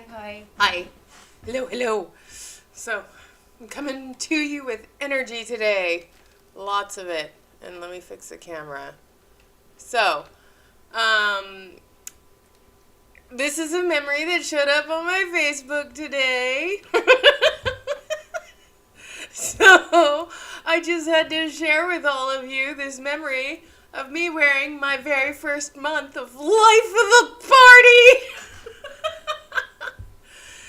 Hi. Hi. Hello. So, I'm coming to you with energy today. Lots of it. And let me fix the camera. So, um, this is a memory that showed up on my Facebook today. So, I just had to share with all of you this memory of me wearing my very first month of life of the party.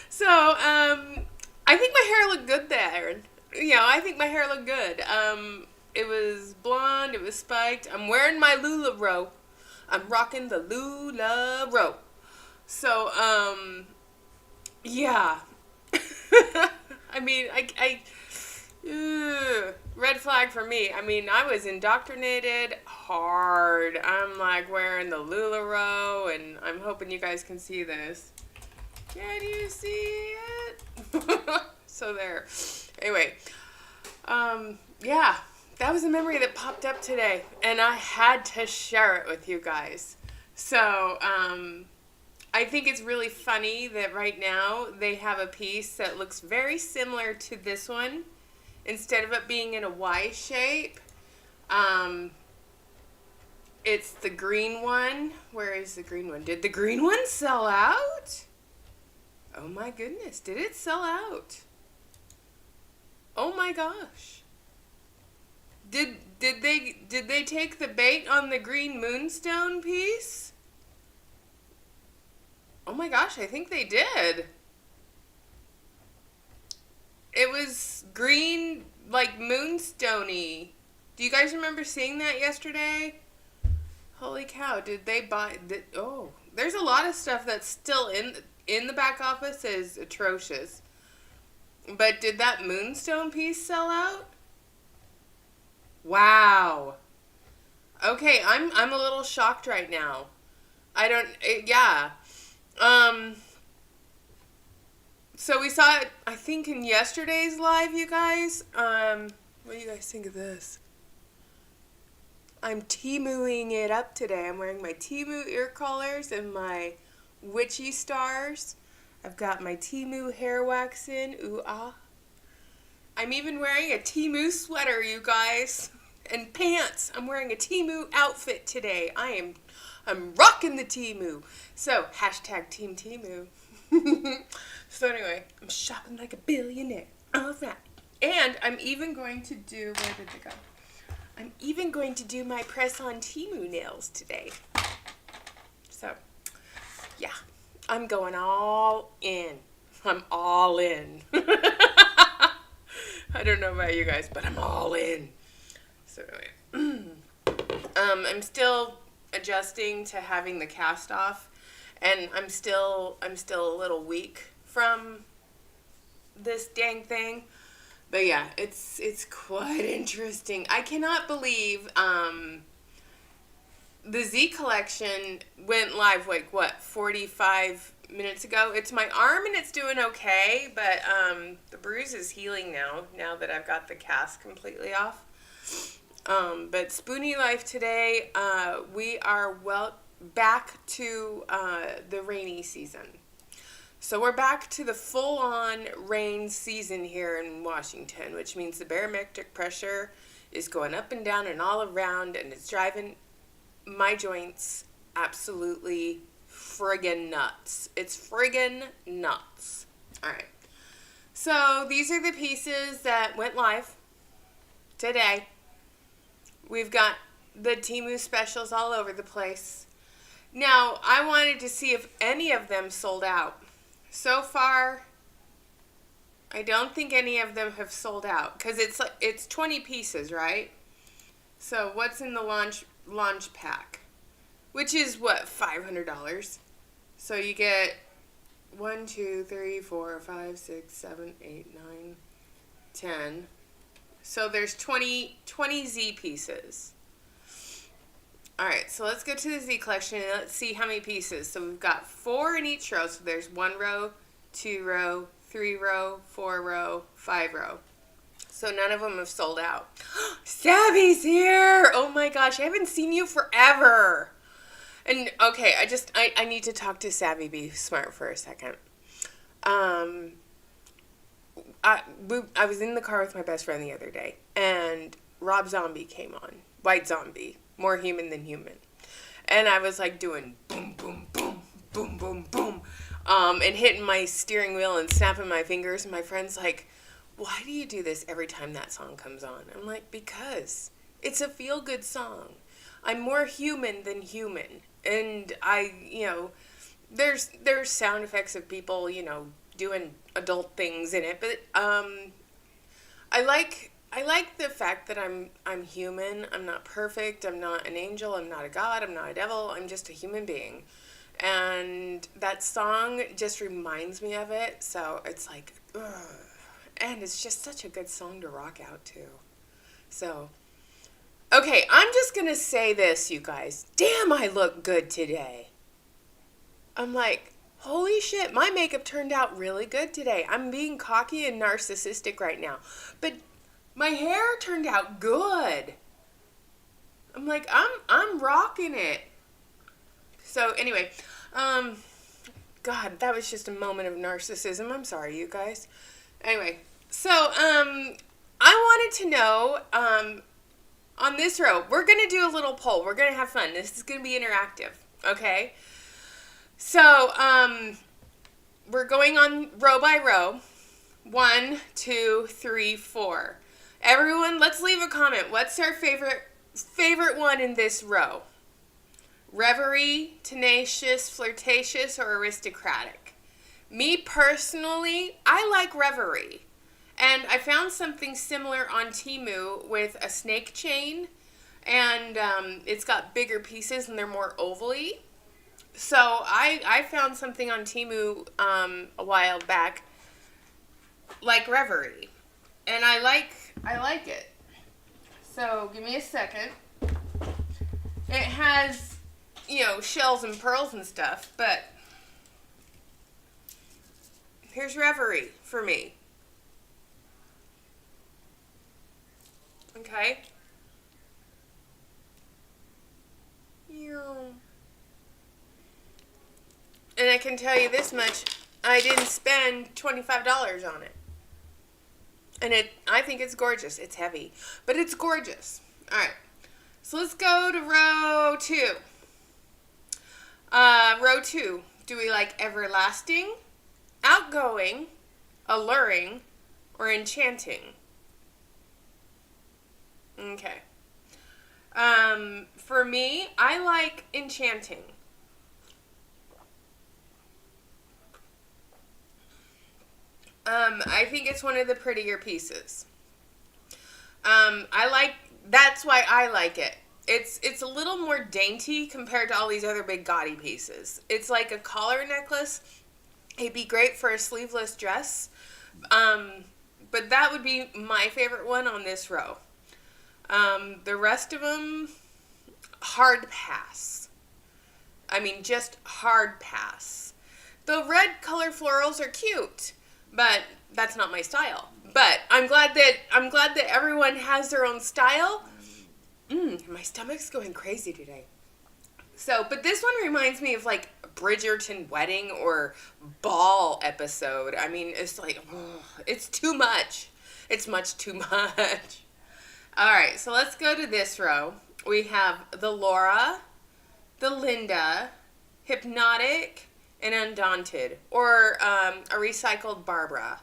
So, I think my hair looked good there. I think my hair looked good. It was blonde, it was spiked. I'm wearing my LuLaRoe. I'm rocking the LuLaRoe. So, yeah. I mean, red flag for me. I mean, I was indoctrinated hard. I'm like wearing the LuLaRoe, and I'm hoping you guys can see this. Can you see it? So there. Anyway, yeah, that was a memory that popped up today, and I had to share it with you guys. So, I think it's really funny that right now they have a piece that looks very similar to this one. Instead of it being in a Y shape, it's the green one. Where is the green one? Did the green one sell out? Oh my goodness, did it sell out? Oh my gosh. Did they take the bait on the green moonstone piece? Oh my gosh, I think they did. It was green, like moonstony. Do you guys remember seeing that yesterday? Holy cow, did they buy... there's a lot of stuff that's still in the back office is atrocious. But did that moonstone piece sell out? Wow. Okay, I'm a little shocked right now. Yeah. So we saw it, I think, in yesterday's live, you guys. What do you guys think of this? I'm Temuing it up today. I'm wearing my Temu ear collars and my witchy stars. I've got my Temu hair wax in. Ooh ah. I'm even wearing a Temu sweater, you guys. And pants. I'm wearing a Temu outfit today. I'm rocking the Temu. So, hashtag Team Temu. So anyway, I'm shopping like a billionaire. All right. And I'm even going to do, where did they go? I'm even going to do my press-on Temu nails today. So, yeah. I'm going all in. I'm all in. I don't know about you guys, but I'm all in. So anyway, I'm still adjusting to having the cast off, and I'm still a little weak from this dang thing. But yeah, it's quite interesting. I cannot believe the Z collection went live, 45 minutes ago. It's my arm and it's doing okay, but the bruise is healing now that I've got the cast completely off. But Spoonie Life today, we are back to the rainy season. So we're back to the full-on rain season here in Washington, which means the barometric pressure is going up and down and all around, and it's driving my joints absolutely friggin' nuts. It's friggin' nuts. Alright. So these are the pieces that went live today. We've got the Temu specials all over the place. Now, I wanted to see if any of them sold out. So far, I don't think any of them have sold out, because it's 20 pieces, right? So what's in the launch pack? Which is what, $500? So you get 1, 2, 3, 4, 5, 6, 7, 8, 9, 10. So there's 20 Z pieces. Alright, so let's go to the Z collection and let's see how many pieces. So we've got 4 in each row. So there's 1 row, 2 row, 3 row, 4 row, 5 row. So none of them have sold out. Savvy's here! Oh my gosh, I haven't seen you forever. And okay, I need to talk to Savvy Be Smart for a second. Um, I was in the car with my best friend the other day, and Rob Zombie came on. White Zombie. More human than human. And I was like doing boom, boom, boom, boom, boom, boom, and hitting my steering wheel and snapping my fingers. And my friend's like, why do you do this every time that song comes on? I'm like, because it's a feel-good song. I'm more human than human. And there's sound effects of people, doing adult things in it, but I like the fact that I'm human. I'm not perfect. I'm not an angel. I'm not a god. I'm not a devil. I'm just a human being. And that song just reminds me of it. So it's like, ugh. And it's just such a good song to rock out to. So, okay, I'm just going to say this, you guys. Damn, I look good today. I'm like, holy shit, my makeup turned out really good today. I'm being cocky and narcissistic right now. But my hair turned out good. I'm like, I'm rocking it. So anyway, God, that was just a moment of narcissism. I'm sorry, you guys. Anyway, so I wanted to know, on this row, we're gonna do a little poll. We're gonna have fun. This is gonna be interactive, okay? So we're going on row by row. 1, 2, 3, 4. Everyone, let's leave a comment. What's our favorite one in this row? Reverie, tenacious, flirtatious, or aristocratic? Me personally, I like Reverie. And I found something similar on Temu with a snake chain. And it's got bigger pieces and they're more ovally. So I found something on Temu a while back like Reverie. And I like it. So give me a second. It has, shells and pearls and stuff, but here's Reverie for me. Okay. And I can tell you this much, I didn't spend $25 on it. And I think it's gorgeous. It's heavy, but it's gorgeous. All right. So let's go to row 2. Row 2. Do we like everlasting, outgoing, alluring, or enchanting? Okay. For me, I like enchanting. I think it's one of the prettier pieces. That's why I like it. It's a little more dainty compared to all these other big gaudy pieces. It's like a collar necklace. It'd be great for a sleeveless dress. But that would be my favorite one on this row. The rest of them, hard pass. I mean, just hard pass. The red color florals are cute, but that's not my style. But I'm glad that everyone has their own style. My stomach's going crazy today. So, but this one reminds me of like Bridgerton wedding or ball episode. I mean, it's like, it's too much. It's much too much. All right, so let's go to this row. We have the Laura, the Linda, Hypnotic, and Undaunted, or a recycled Barbara.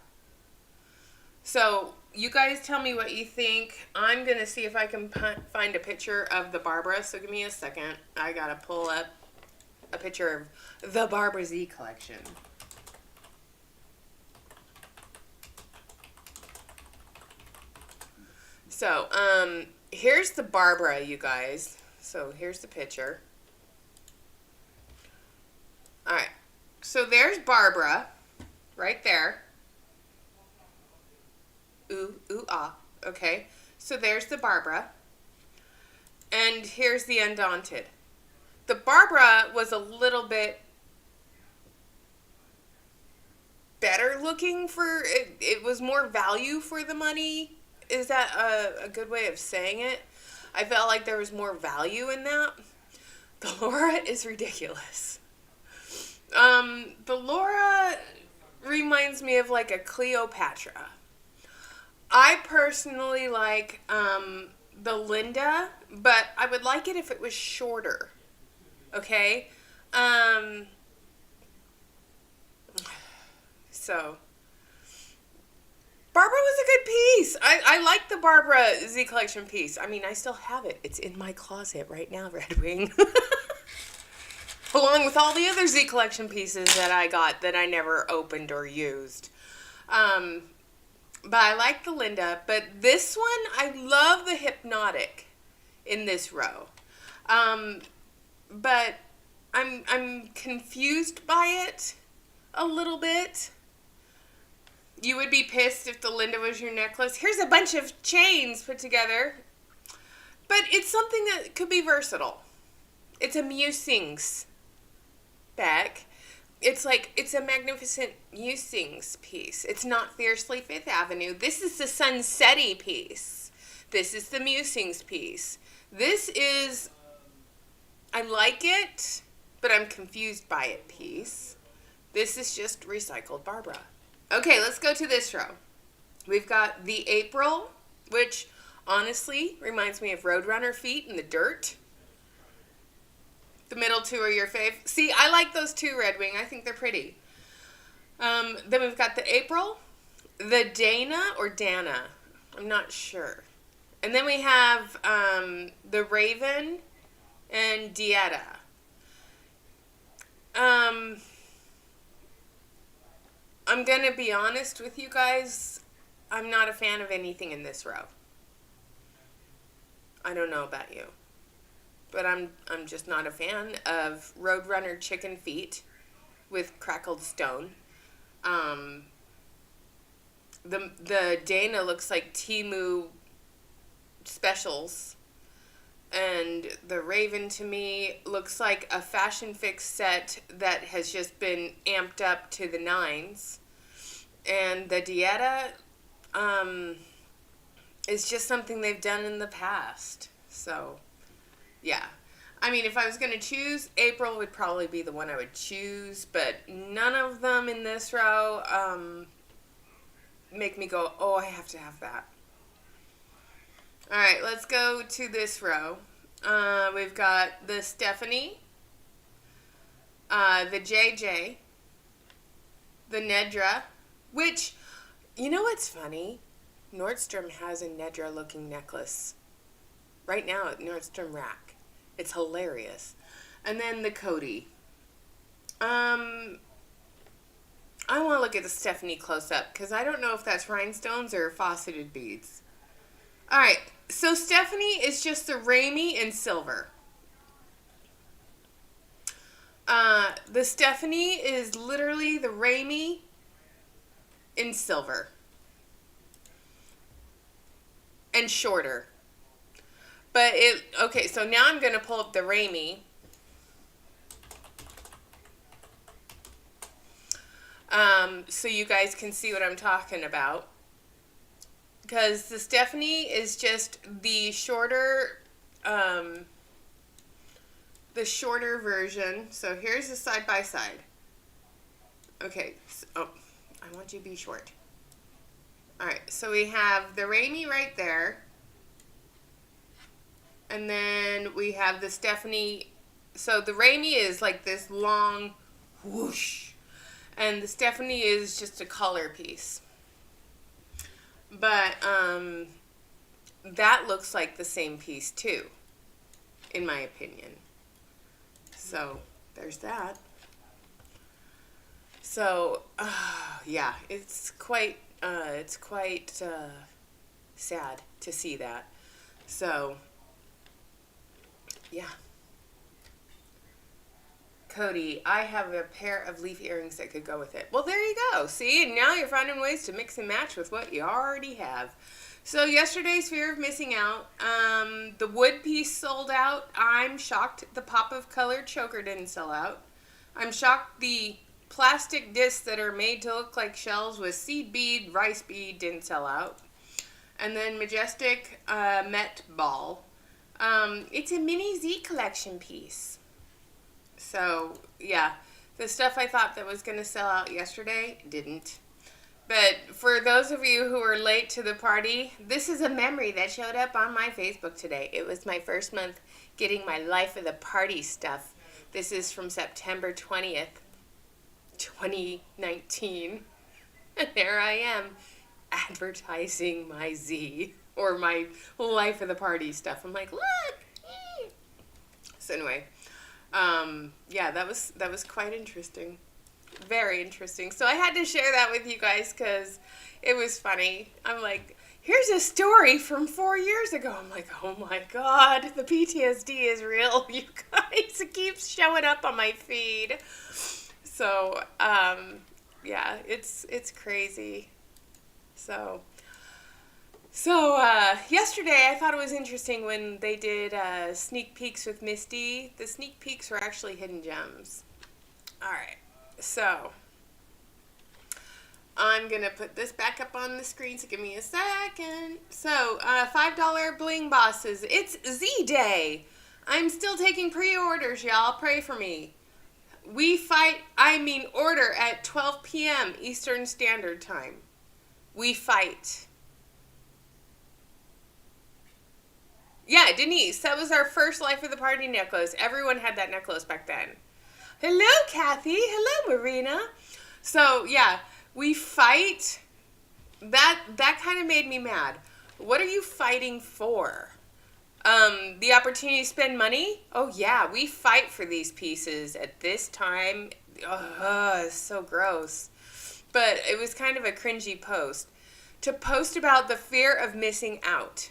So you guys tell me what you think. I'm going to see if I can find a picture of the Barbara, so give me a second. I got to pull up a picture of the Barbara Z collection. So, here's the Barbara, you guys. So here's the picture. All right. So there's Barbara, right there. Ooh, ooh, ah. Okay. So there's the Barbara. And here's the Undaunted. The Barbara was a little bit better looking for it. It was more value for the money. Is that a good way of saying it? I felt like there was more value in that. The Laura is ridiculous. The Laura reminds me of like a Cleopatra. I personally like the Linda, but I would like it if it was shorter. Okay? So, Barbara was a good piece. I like the Barbara Z Collection piece. I mean, I still have it. It's in my closet right now, Red Wing. Along with all the other Z Collection pieces that I got that I never opened or used. But I like the Linda. But this one, I love the Hypnotic in this row. But I'm confused by it a little bit. You would be pissed if the Linda was your necklace. Here's a bunch of chains put together. But it's something that could be versatile. It's a Musings bag. It's a magnificent Musings piece. It's not Fiercely Fifth Avenue. This is the Sunsetty piece. This is the Musings piece. This is, I like it, but I'm confused by it piece. This is just recycled Barbara. Okay, let's go to this row. We've got the April, which honestly reminds me of Roadrunner feet in the dirt. The middle two are your fave. See, I like those two, Red Wing. I think they're pretty. Then we've got the April, the Dana or Dana. I'm not sure. And then we have the Raven and Dieta. I'm going to be honest with you guys. I'm not a fan of anything in this row. I don't know about you. But I'm just not a fan of Roadrunner chicken feet with crackled stone. The Dana looks like Temu specials. And the Raven to me looks like a Fashion Fix set that has just been amped up to the nines. And the Dieta is just something they've done in the past. So, yeah. I mean, if I was going to choose, April would probably be the one I would choose. But none of them in this row make me go, oh, I have to have that. All right, let's go to this row. We've got the Stephanie, the JJ, the Nedra, which, you know what's funny? Nordstrom has a Nedra-looking necklace right now at Nordstrom Rack. It's hilarious. And then the Cody. I want to look at the Stephanie close up because I don't know if that's rhinestones or faceted beads. All right, so Stephanie is just the Ramie in silver. The Stephanie is literally the Ramie in silver. And shorter. But okay, so now I'm going to pull up the Ramie. So you guys can see what I'm talking about. Because the Stephanie is just the shorter version. So here's the side by side. Okay. So, I want you to be short. All right. So we have the Ramie right there. And then we have the Stephanie. So the Ramie is like this long whoosh. And the Stephanie is just a color piece. But that looks like the same piece too, in my opinion. So there's that. So yeah, it's quite sad to see that. So yeah. Cody, I have a pair of leaf earrings that could go with it. Well, there you go. See, and now you're finding ways to mix and match with what you already have. So yesterday's fear of missing out. The wood piece sold out. I'm shocked the pop of color choker didn't sell out. I'm shocked the plastic discs that are made to look like shells with seed bead, rice bead didn't sell out. And then Majestic Met Ball. It's a mini Z collection piece. So, yeah, The stuff I thought that was going to sell out yesterday didn't. But for those of you who are late to the party, this is a memory that showed up on my Facebook today. It was my first month getting my Life of the Party stuff. This is from September 20th, 2019. And there I am advertising my Z or my Life of the Party stuff. I'm like, look. So anyway, yeah, that was quite interesting. Very interesting. So I had to share that with you guys because it was funny. I'm like, here's a story from 4 years ago. I'm like, oh my God, the PTSD is real, you guys. It keeps showing up on my feed. So, yeah, it's crazy. So yesterday I thought it was interesting when they did sneak peeks with Misty. The sneak peeks were actually hidden gems. All right. So, I'm going to put this back up on the screen, so give me a second. So, $5 bling bosses. It's Z-Day. I'm still taking pre-orders, y'all. Pray for me. Order at 12 p.m. Eastern Standard Time. We fight. Yeah, Denise, that was our first Life of the Party necklace. Everyone had that necklace back then. Hello, Kathy. Hello, Marina. So, yeah, we fight. That kind of made me mad. What are you fighting for? The opportunity to spend money? Oh, yeah, we fight for these pieces at this time. Ugh, it's so gross. But it was kind of a cringy post. To post about the fear of missing out.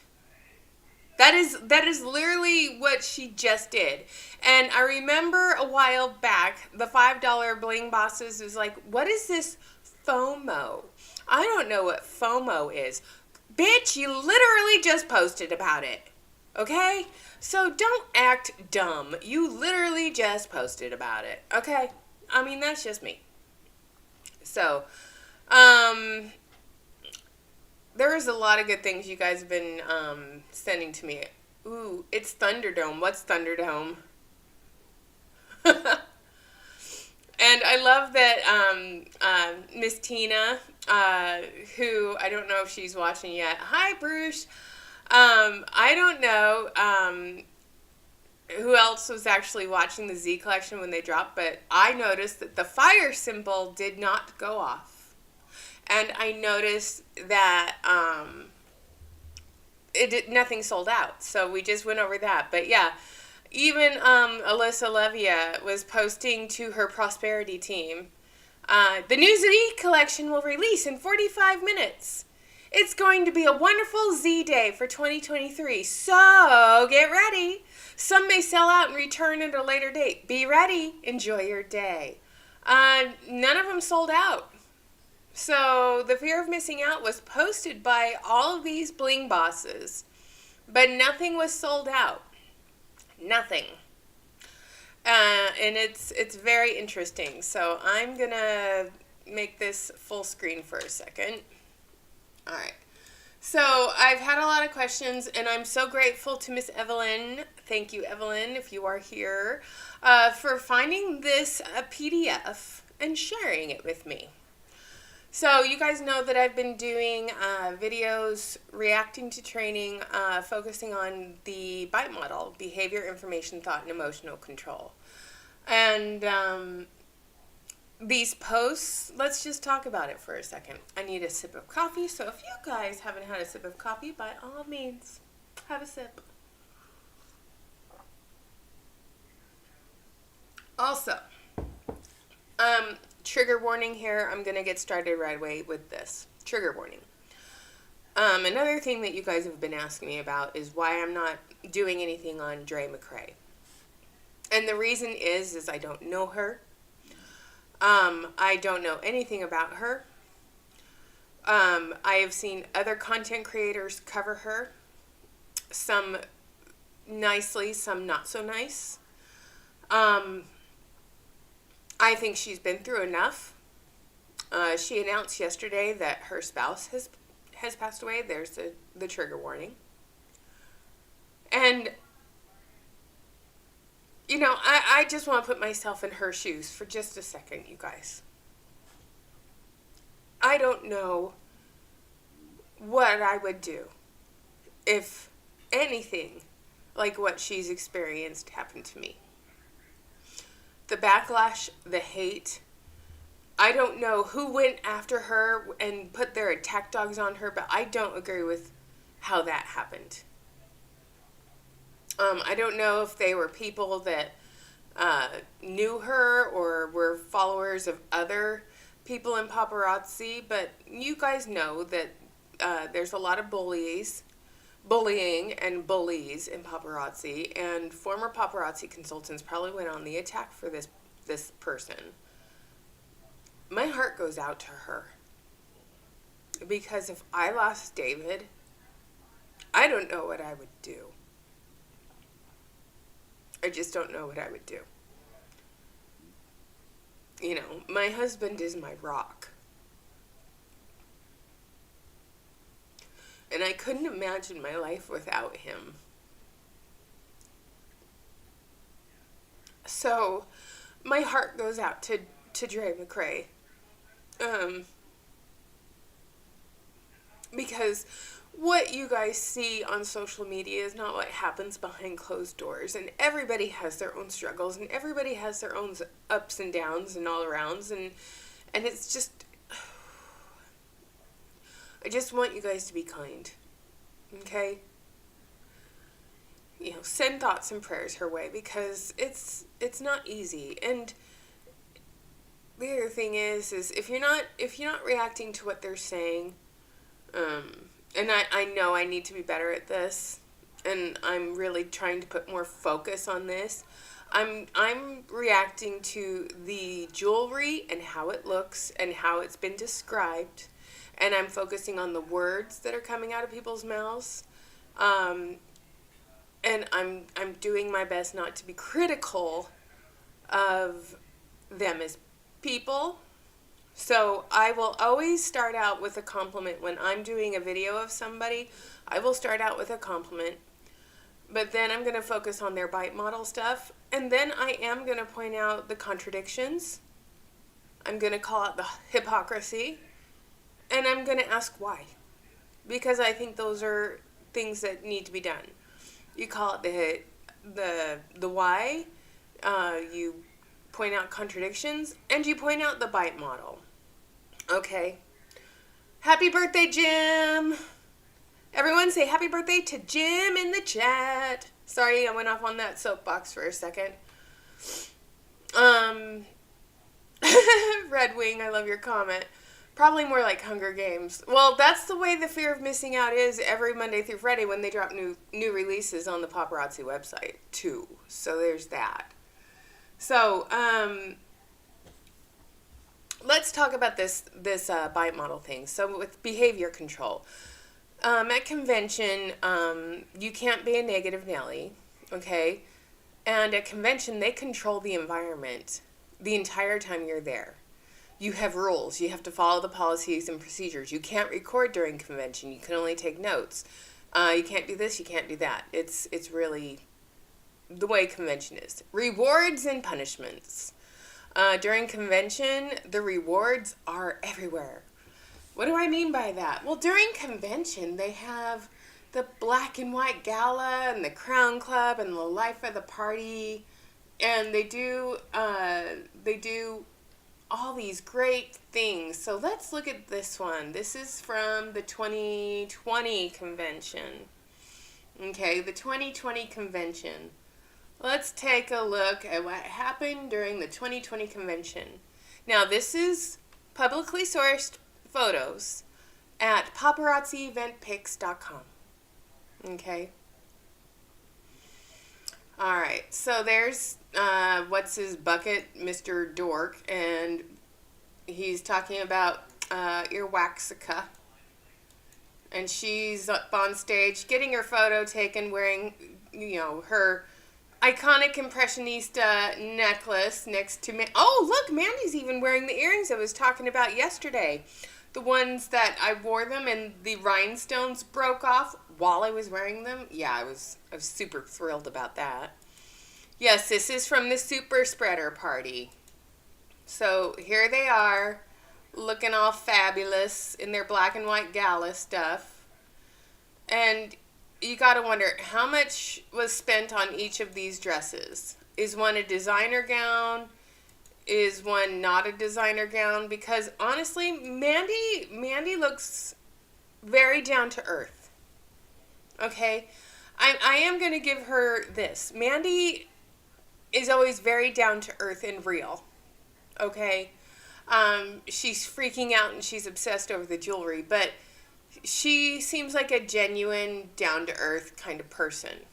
That is literally what she just did. And I remember a while back, the $5 bling bosses was like, what is this FOMO? I don't know what FOMO is. Bitch, you literally just posted about it. Okay? So don't act dumb. You literally just posted about it. Okay? I mean, that's just me. So, there was a lot of good things you guys have been sending to me. Ooh, it's Thunderdome. What's Thunderdome? And I love that Miss Tina, who I don't know if she's watching yet. Hi, Bruce. I don't know who else was actually watching the Z collection when they dropped, but I noticed that the fire symbol did not go off. And I noticed that nothing sold out. So we just went over that. But yeah, even Alyssa Levia was posting to her prosperity team, the new Z collection will release in 45 minutes. It's going to be a wonderful Z day for 2023. So get ready. Some may sell out and return at a later date. Be ready. Enjoy your day. None of them sold out. So the fear of missing out was posted by all of these bling bosses, but nothing was sold out. Nothing. And it's very interesting. So I'm going to make this full screen for a second. All right. So I've had a lot of questions, and I'm so grateful to Miss Evelyn. Thank you, Evelyn, if you are here, for finding this PDF and sharing it with me. So you guys know that I've been doing videos reacting to training, focusing on the BITE model, behavior, information, thought, and emotional control. And these posts, let's just talk about it for a second. I need a sip of coffee, so if you guys haven't had a sip of coffee, by all means, have a sip. Also, trigger warning here. I'm going to get started right away with this. Trigger warning. Another thing that you guys have been asking me about is why I'm not doing anything on Dre McCrae. And the reason is I don't know her. I don't know anything about her. I have seen other content creators cover her. Some nicely, some not so nice. I think she's been through enough. She announced yesterday that her spouse has passed away. There's the trigger warning. And I just want to put myself in her shoes for just a second, you guys. I don't know what I would do if anything like what she's experienced happened to me. The backlash, the hate. I don't know who went after her and put their attack dogs on her, but I don't agree with how that happened. I don't know if they were people that knew her or were followers of other people in paparazzi, but you guys know that there's a lot of bullying and bullies in paparazzi, and former paparazzi consultants probably went on the attack for this person. My heart goes out to her, because if I lost David, I don't know what I would do. I just don't know what I would do. My husband is my rock. And I couldn't imagine my life without him. So, my heart goes out to Dre McRae. Because what you guys see on social media is not what happens behind closed doors. And everybody has their own struggles, and everybody has their own ups and downs and all arounds. And it's just, I just want you guys to be kind. Okay? Send thoughts and prayers her way, because it's not easy. And the other thing is if you're not reacting to what they're saying, and I know I need to be better at this, and I'm really trying to put more focus on this. I'm reacting to the jewelry and how it looks and how it's been described, and I'm focusing on the words that are coming out of people's mouths. And I'm doing my best not to be critical of them as people. So I will always start out with a compliment. When I'm doing a video of somebody, I will start out with a compliment. But then I'm going to focus on their bite model stuff. And then I am going to point out the contradictions. I'm going to call out the hypocrisy. And I'm going to ask why. Because I think those are things that need to be done. You call it the why. You point out contradictions. And you point out the bite model. Okay. Happy birthday, Jim. Everyone say happy birthday to Jim in the chat. Sorry, I went off on that soapbox for a second. Red Wing, I love your comment. Probably more like Hunger Games. Well, that's the way the fear of missing out is every Monday through Friday when they drop new releases on the paparazzi website, too. So there's that. So, let's talk about this bite model thing. So with behavior control. At convention, you can't be a negative Nelly, okay? And at convention, they control the environment the entire time you're there. You have rules. You have to follow the policies and procedures. You can't record during convention. You can only take notes. You can't do this. You can't do that. It's really the way convention is. Rewards and punishments. During convention, the rewards are everywhere. What do I mean by that? Well, during convention, they have the black and white gala and the crown club and the life of the party. And they do all these great things. So let's look at this one. This is from the 2020 convention. Okay, the 2020 convention. Let's take a look at what happened during the 2020 convention. Now, this is publicly sourced photos at paparazzieventpics.com. Okay. All right. So there's what's his bucket, Mr. Dork, and he's talking about Earwaxica. And she's up on stage getting her photo taken wearing, her iconic Impressionista necklace next to me. Oh, look, Mandy's even wearing the earrings I was talking about yesterday. The ones that I wore them and the rhinestones broke off while I was wearing them. Yeah, I was super thrilled about that. Yes, this is from the super spreader party. So here they are, looking all fabulous in their black and white gala stuff. And you gotta wonder how much was spent on each of these dresses. Is one a designer gown? Is one not a designer gown? Because honestly, Mandy looks very down to earth. Okay? I am going to give her this. Mandy is always very down to earth and real. Okay? She's freaking out and she's obsessed over the jewelry, but she seems like a genuine, down to earth kind of person.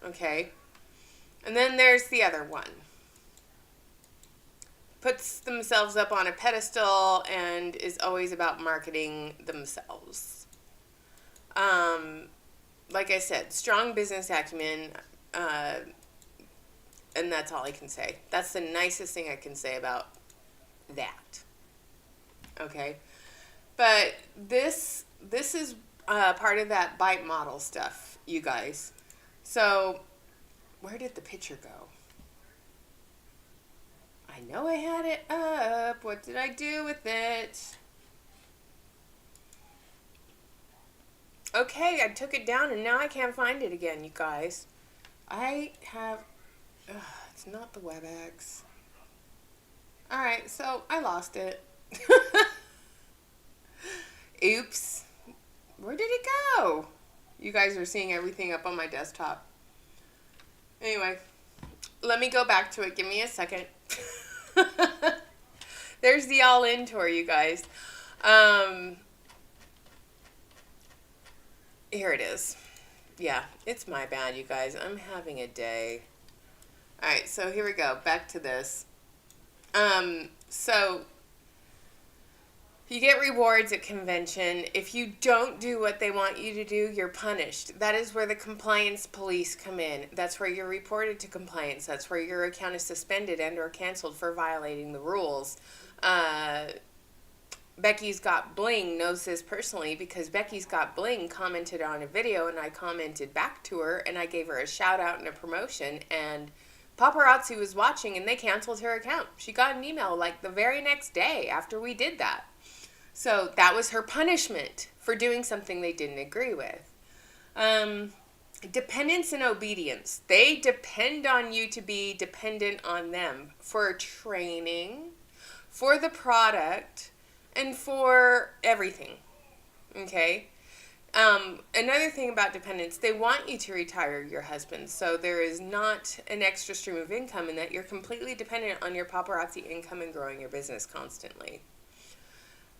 Okay? And then there's the other one. Puts themselves up on a pedestal and is always about marketing themselves. Like I said, strong business acumen, and that's all I can say. That's the nicest thing I can say about that. Okay? But this is part of that bite model stuff, you guys. So, where did the picture go? I know I had it up. What did I do with it? Okay, I took it down and now I can't find it again, you guys. I have... it's not the WebEx. Alright, so I lost it. Oops. Where did it go? You guys are seeing everything up on my desktop. Anyway, let me go back to it. Give me a second. There's the all-in tour, you guys. Here it is. Yeah, it's my bad, you guys. I'm having a day. Alright, so here we go. Back to this. So you get rewards at convention. If you don't do what they want you to do, you're punished. That is where the compliance police come in. That's where you're reported to compliance. That's where your account is suspended and or canceled for violating the rules. Becky's Got Bling knows this personally because Becky's Got Bling commented on a video and I commented back to her and I gave her a shout out and a promotion and paparazzi was watching and they canceled her account. She got an email like the very next day after we did that. So that was her punishment for doing something they didn't agree with. Dependence and obedience. They depend on you to be dependent on them for training, for the product, and for everything. Okay? Another thing about dependence, they want you to retire your husband. So there is not an extra stream of income in that you're completely dependent on your paparazzi income and growing your business constantly.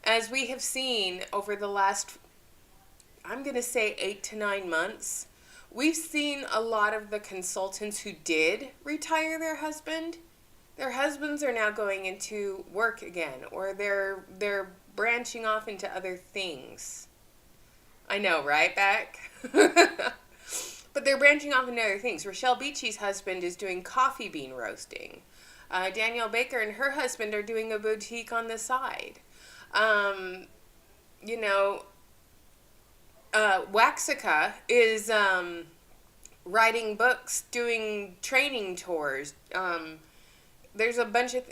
As we have seen over the last, I'm going to say 8 to 9 months, we've seen a lot of the consultants who did retire their husbands are now going into work again, or they're branching off into other things. I know, right, Beck? But they're branching off into other things. Rochelle Beachy's husband is doing coffee bean roasting. Danielle Baker and her husband are doing a boutique on the side. Waxica is writing books, doing training tours. There's a bunch of...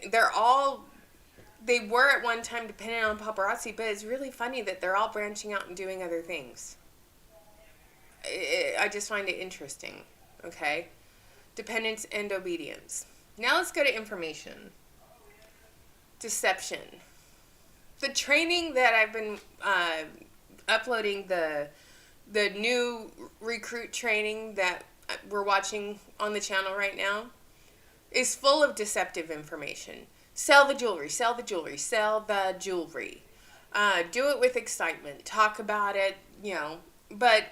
They were at one time dependent on paparazzi, but it's really funny that they're all branching out and doing other things. I just find it interesting. Okay? Dependence and obedience. Now let's go to information. Deception. The training that I've been uploading, the new recruit training that we're watching on the channel right now, is full of deceptive information. Sell the jewelry, sell the jewelry, sell the jewelry. Do it with excitement. Talk about it, But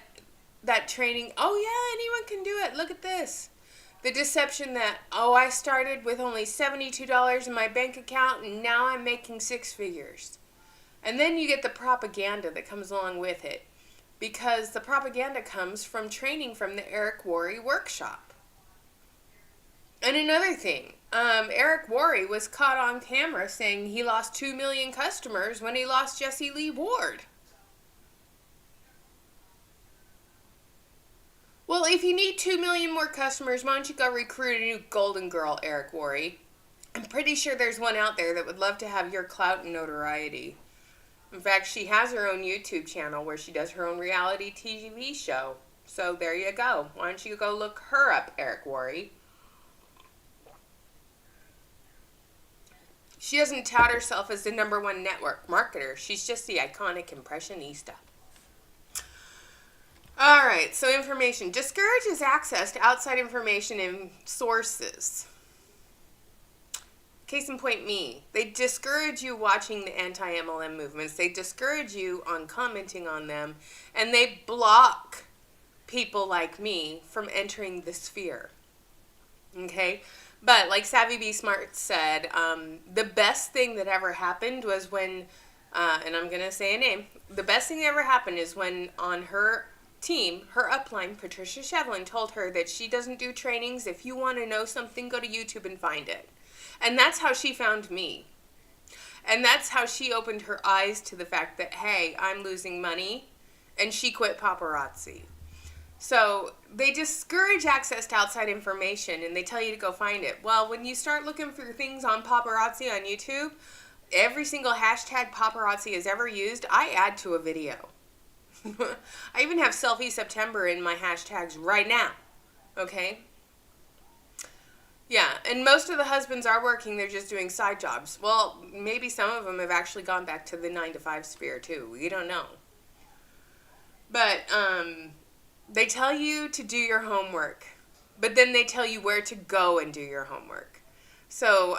that training, oh yeah, anyone can do it. Look at this. The deception that, I started with only $72 in my bank account and now I'm making 6 figures. And then you get the propaganda that comes along with it. Because the propaganda comes from training from the Eric Worre workshop. And another thing, Eric Worre was caught on camera saying he lost 2 million customers when he lost Jesse Lee Ward. Well, if you need 2 million more customers, why don't you go recruit a new golden girl, Eric Worre? I'm pretty sure there's one out there that would love to have your clout and notoriety. In fact, she has her own YouTube channel where she does her own reality TV show. So there you go. Why don't you go look her up, Eric Worre? She doesn't tout herself as the #1 network marketer. She's just the iconic impressionista. Alright, so information. Discourages access to outside information and sources. Case in point, me. They discourage you watching the anti-MLM movements. They discourage you on commenting on them. And they block people like me from entering the sphere. Okay? But like Savvy Be Smart said, the best thing that ever happened was when, and I'm going to say a name, the best thing that ever happened is when on her team, her upline, Patricia Shevlin, told her that she doesn't do trainings. If you want to know something, go to YouTube and find it. And that's how she found me. And that's how she opened her eyes to the fact that, hey, I'm losing money. And she quit paparazzi. So they discourage access to outside information and they tell you to go find it. Well, when you start looking for things on paparazzi on YouTube, every single hashtag paparazzi has ever used, I add to a video. I even have Selfie September in my hashtags right now. Okay? Yeah, and most of the husbands are working, they're just doing side jobs. Well, maybe some of them have actually gone back to the 9-to-5 sphere too. We don't know. But, they tell you to do your homework, but then they tell you where to go and do your homework. So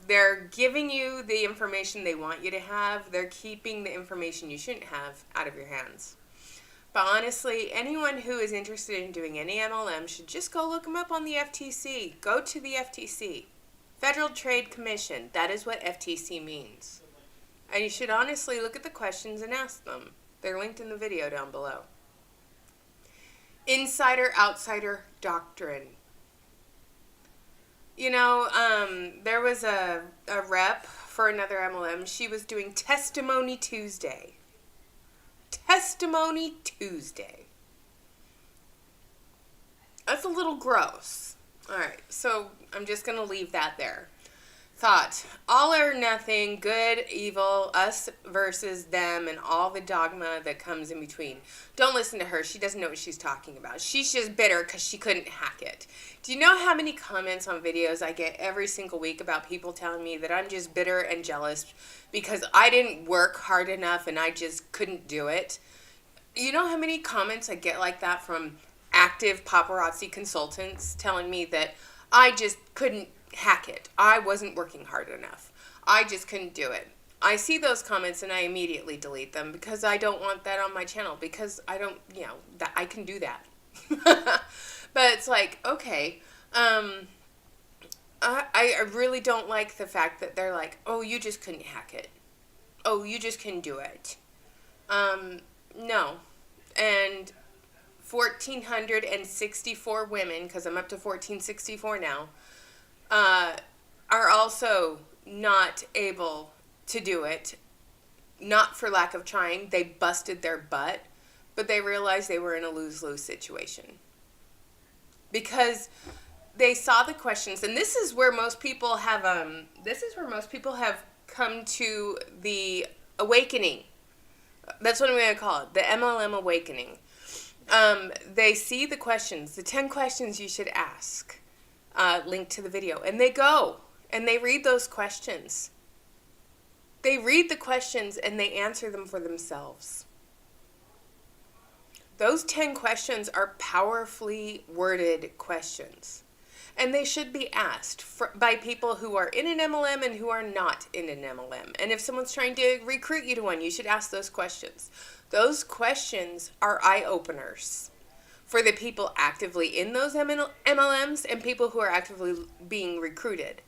they're giving you the information they want you to have. They're keeping the information you shouldn't have out of your hands. But honestly, anyone who is interested in doing any MLM should just go look them up on the FTC. Go to the FTC. Federal Trade Commission. That is what FTC means. And you should honestly look at the questions and ask them. They're linked in the video down below. Insider-outsider doctrine. You know, there was a rep for another MLM. She was doing Testimony Tuesday. Testimony Tuesday. That's a little gross. Alright, so I'm just going to leave that there. Thought, all or nothing, good, evil, us versus them, and all the dogma that comes in between. Don't listen to her. She doesn't know what she's talking about. She's just bitter because she couldn't hack it. Do you know how many comments on videos I get every single week about people telling me that I'm just bitter and jealous because I didn't work hard enough and I just couldn't do it? You know how many comments I get like that from active paparazzi consultants telling me that I just couldn't hack it. I wasn't working hard enough. I just couldn't do it. I see those comments and I immediately delete them because I don't want that on my channel because I don't, you know, that I can do that. But it's like, okay, I really don't like the fact that they're like, oh, you just couldn't hack it. Oh, you just couldn't do it. No. And 1,464 women, because I'm up to 1,464 now, are also not able to do it. Not for lack of trying. They busted their butt, but they realized they were in a lose-lose situation. Because they saw the questions, and this is where most people have come to the awakening. That's what I'm going to call it, the MLM awakening. They see the questions, the 10 questions you should ask. Link to the video, and they go and they read those questions. They read the questions and they answer them for themselves. Those 10 questions are powerfully worded questions, and they should be asked by people who are in an MLM and who are not in an MLM. And if someone's trying to recruit you to one, you should ask those questions. Those questions are eye-openers for the people actively in those MLMs and people who are actively being recruited.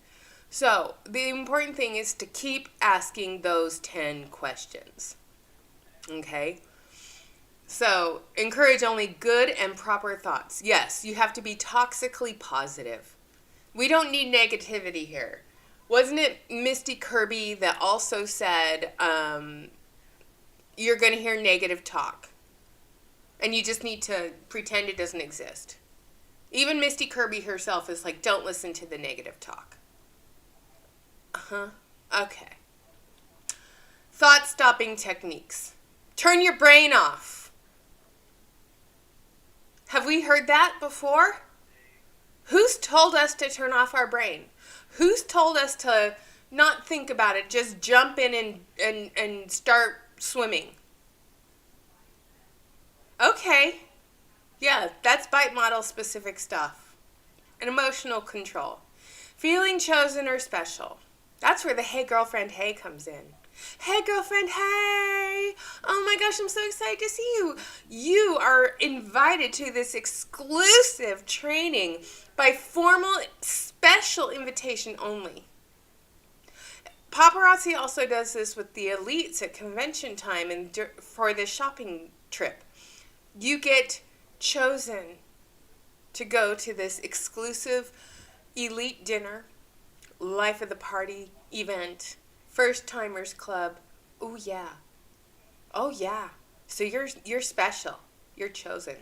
So the important thing is to keep asking those 10 questions. Okay? So encourage only good and proper thoughts. Yes, you have to be toxically positive. We don't need negativity here. Wasn't it Misty Kirby that also said, you're going to hear negative talk? and you just need to pretend it doesn't exist. Even Misty Kirby herself is like, don't listen to the negative talk. Uh-huh. Okay. Thought-stopping techniques. Turn your brain off. Have we heard that before? Who's told us to turn off our brain? Who's told us to not think about it, just jump in and start swimming? Okay. Yeah, that's bite model specific stuff. And emotional control. Feeling chosen or special. That's where the hey girlfriend, hey comes in. Hey girlfriend, hey! Oh my gosh, I'm so excited to see you. You are invited to this exclusive training by formal special invitation only. Paparazzi also does this with the elites at convention time and for the shopping trip. You get chosen to go to this exclusive elite dinner, life of the party event, first timers club. Oh yeah. Oh yeah. So you're special. You're chosen.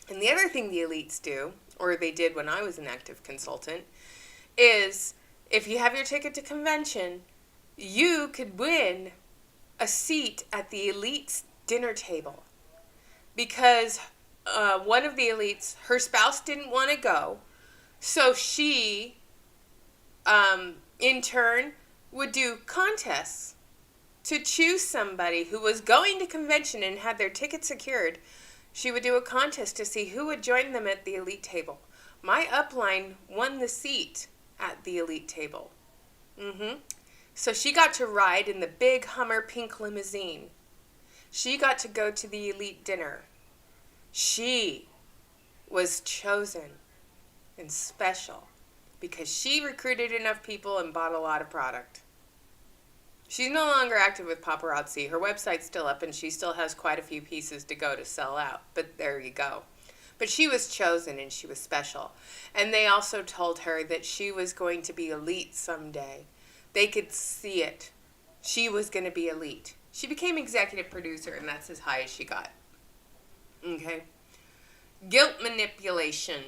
And the other thing the elites do, or they did when I was an active consultant, is if you have your ticket to convention, you could win a seat at the elite's dinner table. Because one of the elites, her spouse didn't want to go, so she, in turn, would do contests to choose somebody who was going to convention and had their ticket secured. She would do a contest to see who would join them at the elite table. My upline won the seat at the elite table. So she got to ride in the big Hummer pink limousine. She got to go to the elite dinner. She was chosen and special because she recruited enough people and bought a lot of product. She's no longer active with paparazzi. Her website's still up and she still has quite a few pieces to go to sell out. But there you go. But she was chosen and she was special. And they also told her that she was going to be elite someday. They could see it. She was going to be elite. She became executive producer and that's as high as she got. Okay. Guilt manipulation.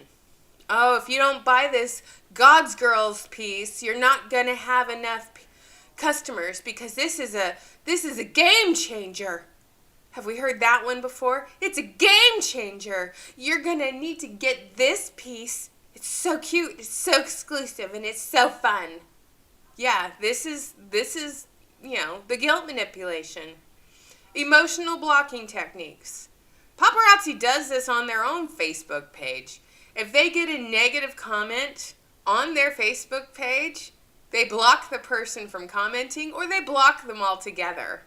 Oh, if you don't buy this God's Girls piece, you're not going to have enough customers because this is a game changer. Have we heard that one before? It's a game changer. You're going to need to get this piece. It's so cute, it's so exclusive, and it's so fun. Yeah, this is the guilt manipulation. Emotional blocking techniques. Paparazzi does this on their own Facebook page. If they get a negative comment on their Facebook page, they block the person from commenting or they block them altogether.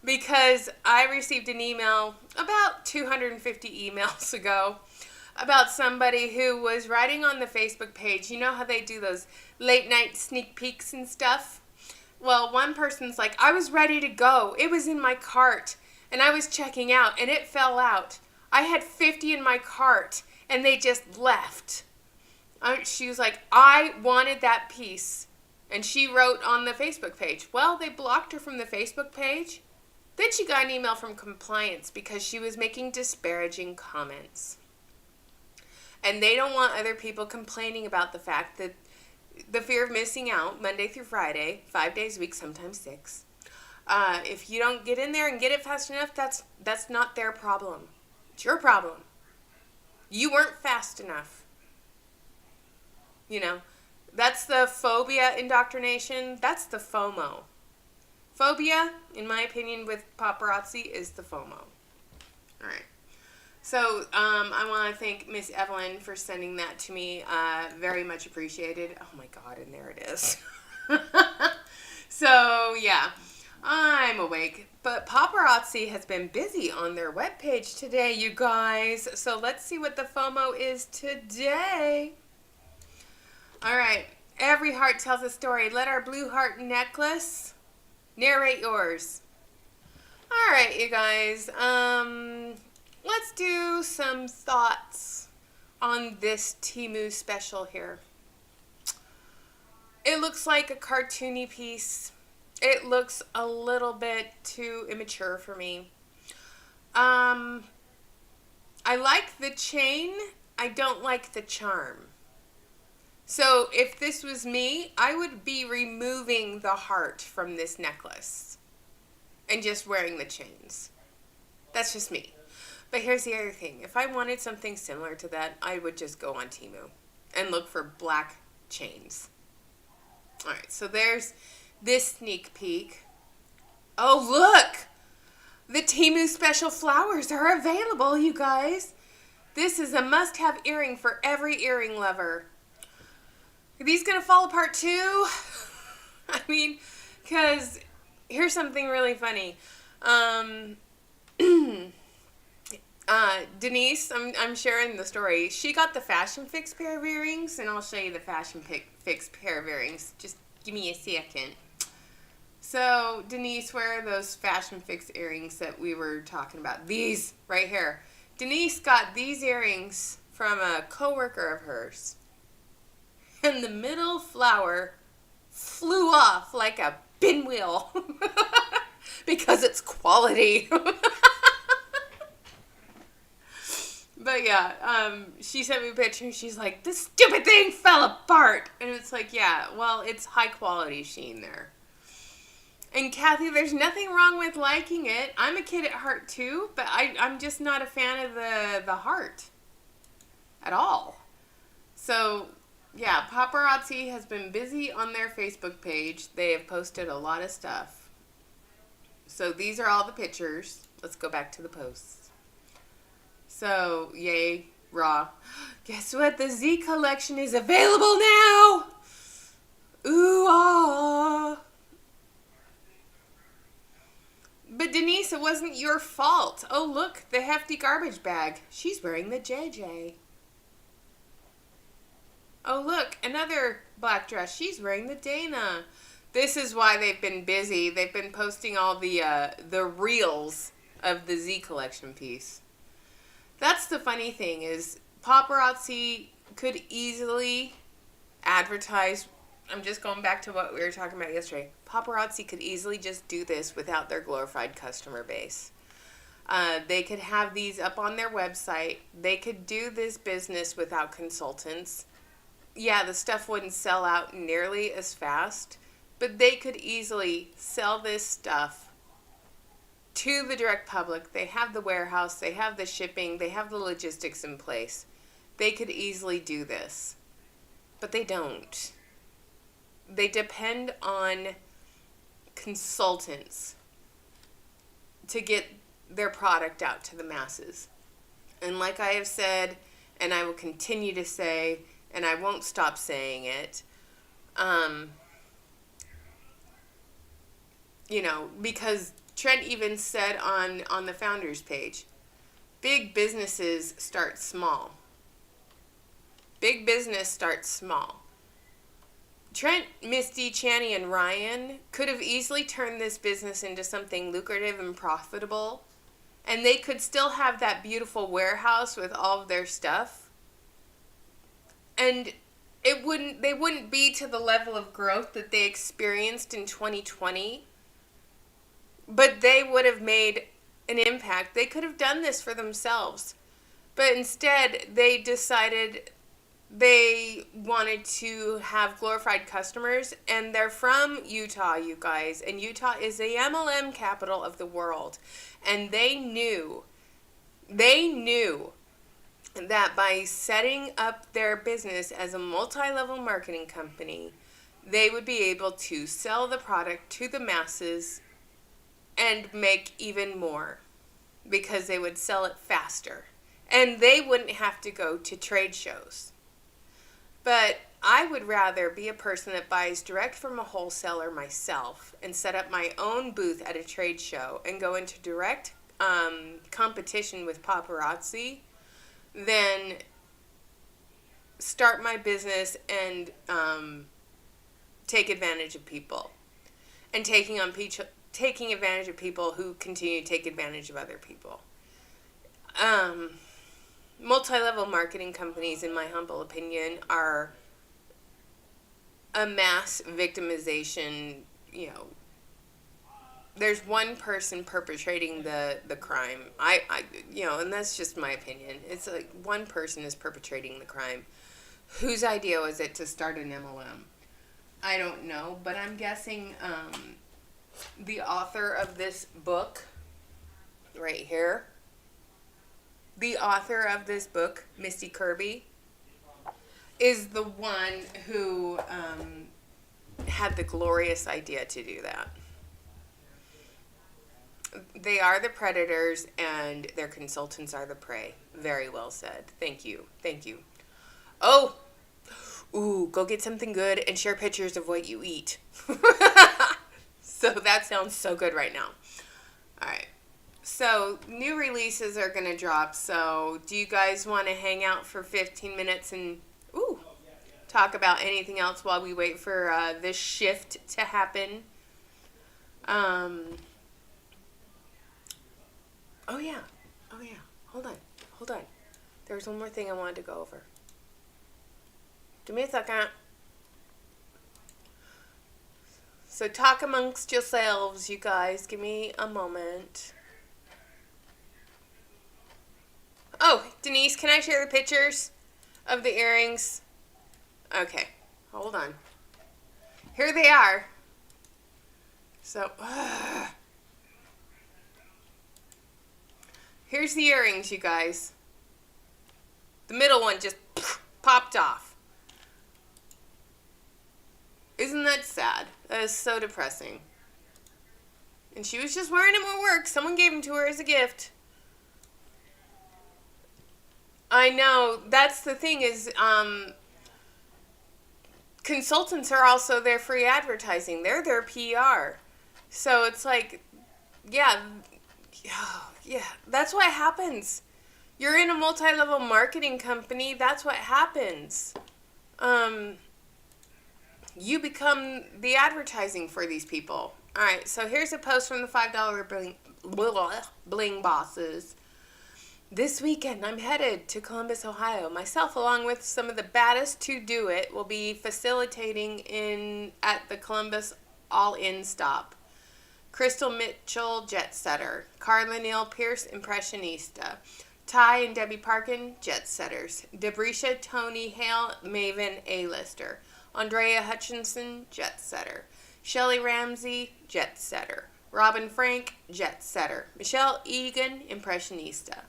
Because I received an email about 250 emails ago about somebody who was writing on the Facebook page. You know how they do those late night sneak peeks and stuff? Well, one person's like, I was ready to go. It was in my cart. And I was checking out, and it fell out. I had 50 in my cart, and they just left. She was like, I wanted that piece. And she wrote on the Facebook page. Well, they blocked her from the Facebook page. Then she got an email from compliance because she was making disparaging comments. And they don't want other people complaining about the fact that the fear of missing out, Monday through Friday, 5 days a week, sometimes 6. If you don't get in there and get it fast enough, that's not their problem. It's your problem. You weren't fast enough. That's the phobia indoctrination. That's the FOMO. Phobia, in my opinion, with paparazzi is the FOMO. All right. So I want to thank Miss Evelyn for sending that to me. Very much appreciated. Oh my God, and there it is. So yeah. I'm awake, but paparazzi has been busy on their webpage today, you guys. So let's see what the FOMO is today. All right. Every heart tells a story. Let our blue heart necklace narrate yours. All right, you guys. Let's do some thoughts on this Temu special here. It looks like a cartoony piece. It looks a little bit too immature for me. I like the chain. I don't like the charm. So if this was me, I would be removing the heart from this necklace and just wearing the chains. That's just me. But here's the other thing. If I wanted something similar to that, I would just go on Temu and look for black chains. All right, so there's this sneak peek. Oh, look! The Temu special flowers are available, you guys. This is a must-have earring for every earring lover. Are these going to fall apart too? I mean, because here's something really funny. Denise, I'm sharing the story. She got the Fashion Fix pair of earrings, and I'll show you the Fashion Fix pair of earrings. Just give me a second. So, Denise, where are those Fashion Fix earrings that we were talking about? These, right here. Denise got these earrings from a coworker of hers. And the middle flower flew off like a pinwheel. Because it's quality. But yeah, she sent me a picture and she's like, this stupid thing fell apart. And it's like, yeah, well, it's high quality sheen there. And Kathy, there's nothing wrong with liking it. I'm a kid at heart too, but I'm just not a fan of the heart at all. So, yeah, Paparazzi has been busy on their Facebook page. They have posted a lot of stuff. So these are all the pictures. Let's go back to the posts. So, yay, raw. Guess what? The Z collection is available now! Ooh, ah. But Denise, it wasn't your fault. Oh, look, the hefty garbage bag. She's wearing the JJ. Oh, look, another black dress. She's wearing the Dana. This is why they've been busy. They've been posting all the reels of the Z collection piece. That's the funny thing is Paparazzi could easily advertise. I'm just going back to what we were talking about yesterday. Paparazzi could easily just do this without their glorified customer base. They could have these up on their website. They could do this business without consultants. Yeah, the stuff wouldn't sell out nearly as fast, but they could easily sell this stuff to the direct public. They have the warehouse, they have the shipping, they have the logistics in place. They could easily do this, but they don't. They depend on consultants to get their product out to the masses. And like I have said, and I will continue to say, and I won't stop saying it, because Trent even said on the founders page, big businesses start small. Big business starts small. Trent, Misty, Channy, and Ryan could have easily turned this business into something lucrative and profitable, and they could still have that beautiful warehouse with all of their stuff. And they wouldn't be to the level of growth that they experienced in 2020. But they would have made an impact. They could have done this for themselves. But instead, they decided they wanted to have glorified customers. And they're from Utah, you guys. And Utah is the MLM capital of the world. And they knew that by setting up their business as a multi-level marketing company, they would be able to sell the product to the masses and make even more because they would sell it faster. And they wouldn't have to go to trade shows. But I would rather be a person that buys direct from a wholesaler myself and set up my own booth at a trade show and go into direct competition with Paparazzi than start my business and take advantage of people. And taking advantage of people who continue to take advantage of other people. Multi-level marketing companies, in my humble opinion, are a mass victimization, there's one person perpetrating the crime. And that's just my opinion. It's like one person is perpetrating the crime. Whose idea was it to start an MLM? I don't know, but I'm guessing the author of this book right here, the author of this book, Misty Kirby, is the one who had the glorious idea to do that. They are the predators and their consultants are the prey. Very well said. Thank you. Thank you. Oh, ooh, go get something good and share pictures of what you eat. So that sounds so good right now. All right. So new releases are going to drop. So do you guys want to hang out for 15 minutes and talk about anything else while we wait for this shift to happen? Oh yeah. Hold on. There was one more thing I wanted to go over. Give me a second. So talk amongst yourselves, you guys. Give me a moment. Oh, Denise, can I share the pictures of the earrings? Okay, hold on. Here they are. So, here's the earrings, you guys. The middle one just popped off. Isn't that sad? That is so depressing. And she was just wearing them at work. Someone gave them to her as a gift. I know. That's the thing is, consultants are also their free advertising. They're their PR. So it's like, yeah, that's what happens. You're in a multi-level marketing company. That's what happens. You become the advertising for these people. All right, so here's a post from the $5 bling bosses. This weekend, I'm headed to Columbus, Ohio. Myself, along with some of the baddest to do it, will be facilitating at the Columbus All-In stop. Crystal Mitchell, Jet Setter. Carla Neal Pierce, Impressionista. Ty and Debbie Parkin, Jet Setters. Debrisha Tony Hale, Maven, A-lister. Andrea Hutchinson, Jet Setter. Shelley Ramsey, Jet Setter. Robin Frank, Jet Setter. Michelle Egan, Impressionista.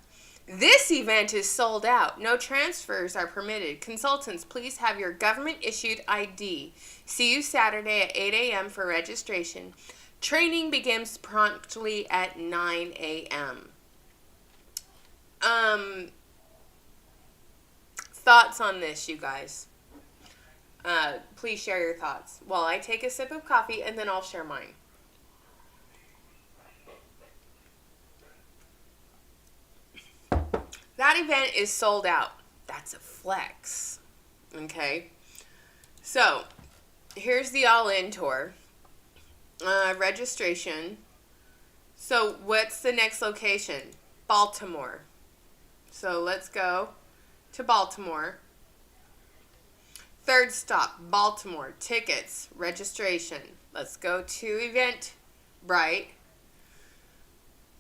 This event is sold out. No transfers are permitted. Consultants, please have your government-issued ID. See you Saturday at 8 a.m. for registration. Training begins promptly at 9 a.m. Thoughts on this, you guys? Please share your thoughts while I take a sip of coffee and then I'll share mine. That event is sold out. That's a flex. Okay. So, here's the All-In tour. Registration. So, what's the next location? Baltimore. So, let's go to Baltimore. Third stop, Baltimore. Tickets, registration. Let's go to Eventbrite.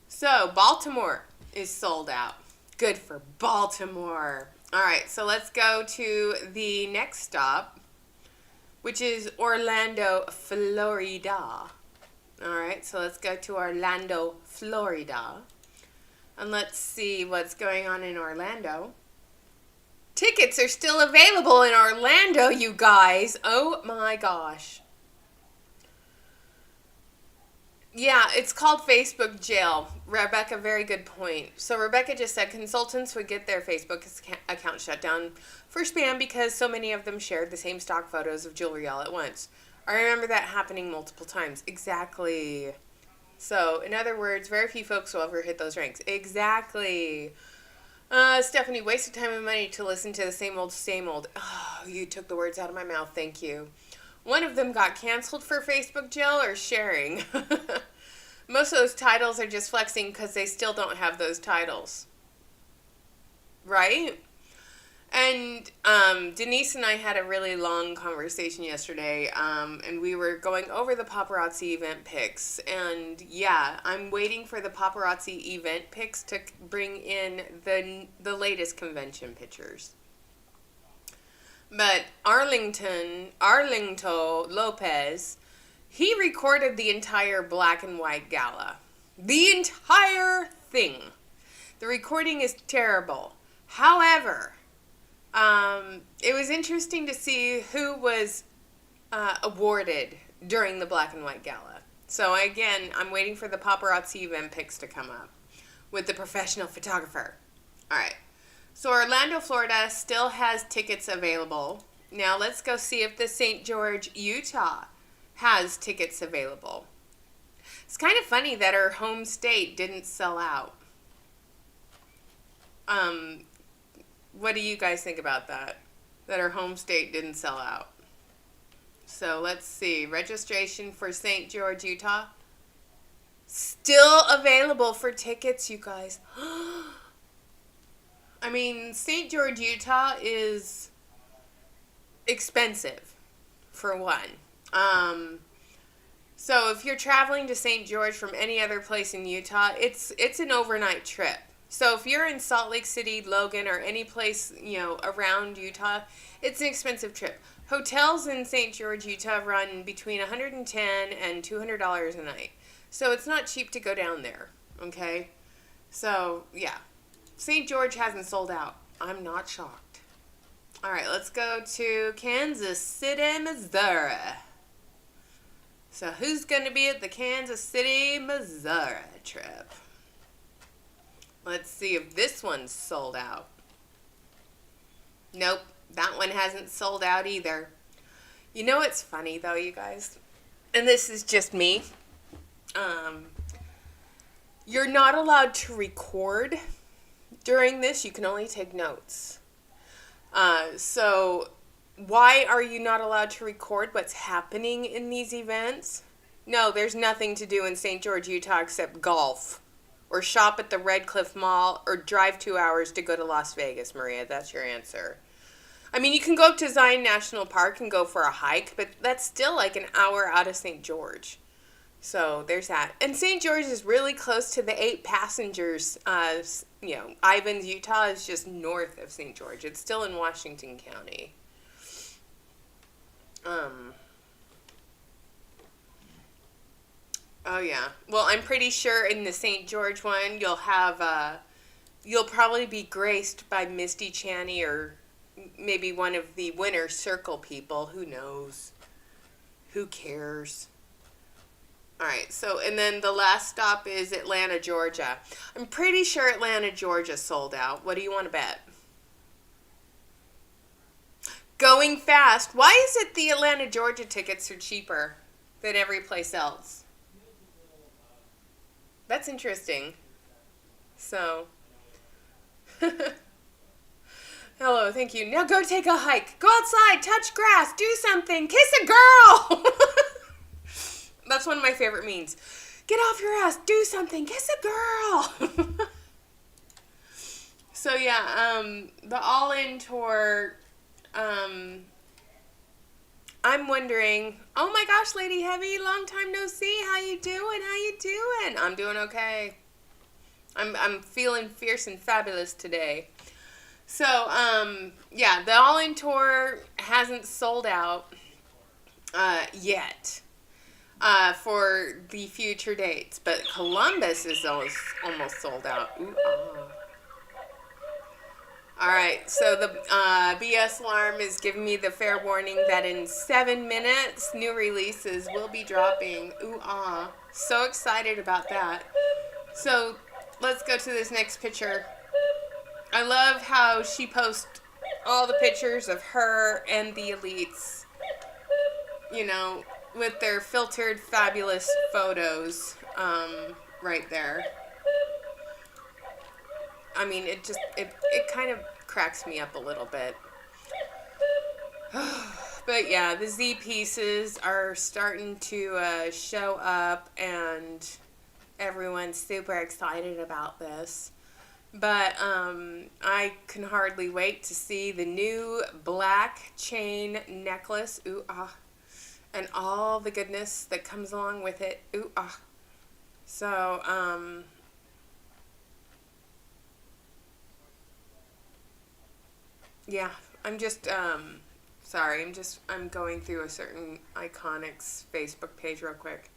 So, Baltimore is sold out. Good for Baltimore. All right, so let's go to the next stop, which is Orlando, Florida. All right, so let's go to Orlando, Florida. And let's see what's going on in Orlando. Tickets are still available in Orlando, you guys. Oh my gosh. Yeah, it's called Facebook jail. Rebecca, very good point. So Rebecca just said consultants would get their Facebook account shut down for spam because so many of them shared the same stock photos of jewelry all at once. I remember that happening multiple times. Exactly. So, in other words, very few folks will ever hit those ranks. Exactly. Stephanie, wasted time and money to listen to the same old. Oh, you took the words out of my mouth. Thank you. One of them got canceled for Facebook jail or sharing. Most of those titles are just flexing because they still don't have those titles. Right? And Denise and I had a really long conversation yesterday, and we were going over the paparazzi event pics. And yeah, I'm waiting for the paparazzi event pics to bring in the latest convention pictures. But Arlington Lopez, he recorded the entire black and white gala. The entire thing. The recording is terrible. However, it was interesting to see who was awarded during the black and white gala. So again, I'm waiting for the paparazzi event pics to come up with the professional photographer. All right. So Orlando, Florida still has tickets available. Now let's go see if the St. George, Utah has tickets available. It's kind of funny that her home state didn't sell out. What do you guys think about that? That her home state didn't sell out. So let's see. Registration for St. George, Utah. Still available for tickets, you guys. I mean, St. George, Utah is expensive, for one. So if you're traveling to St. George from any other place in Utah, it's an overnight trip. So if you're in Salt Lake City, Logan, or any place, around Utah, it's an expensive trip. Hotels in St. George, Utah run between $110 and $200 a night. So it's not cheap to go down there, okay? So, yeah. St. George hasn't sold out. I'm not shocked. All right, let's go to Kansas City, Missouri. So who's going to be at the Kansas City, Missouri trip? Let's see if this one's sold out. Nope, that one hasn't sold out either. You know what's funny though, you guys? And this is just me. You're not allowed to record during this. You can only take notes. So why are you not allowed to record what's happening in these events? No, there's nothing to do in St. George, Utah except golf. Or shop at the Red Cliff Mall, or drive 2 hours to go to Las Vegas, Maria. That's your answer. I mean, you can go up to Zion National Park and go for a hike, but that's still like an hour out of St. George. So there's that. And St. George is really close to the 8 Passengers. Ivins, Utah is just north of St. George. It's still in Washington County. Oh, yeah. Well, I'm pretty sure in the St. George one, you'll probably be graced by Misty Chaney or maybe one of the Winner Circle people. Who knows? Who cares? All right. So, and then the last stop is Atlanta, Georgia. I'm pretty sure Atlanta, Georgia sold out. What do you want to bet? Going fast. Why is it the Atlanta, Georgia tickets are cheaper than every place else? That's interesting. So, hello, thank you. Now go take a hike. Go outside, touch grass, do something, kiss a girl. That's one of my favorite memes. Get off your ass, do something, kiss a girl. So yeah, the All-In tour, I'm wondering, oh my gosh, Lady Heavy, long time no see. How you doing? How you doing? I'm doing okay. I'm feeling fierce and fabulous today. So, yeah, the All-In tour hasn't sold out yet for the future dates, but Columbus is almost sold out. Ooh, ah. All right, so the BS alarm is giving me the fair warning that in 7 minutes, new releases will be dropping. Ooh, ah. So excited about that. So let's go to this next picture. I love how she posts all the pictures of her and the elites, with their filtered, fabulous photos right there. I mean, it kind of cracks me up a little bit. But yeah, the Z pieces are starting to show up, and everyone's super excited about this. But I can hardly wait to see the new black chain necklace. Ooh, ah. And all the goodness that comes along with it. Ooh, ah. So, yeah, I'm just, sorry, I'm going through a certain Iconics Facebook page real quick.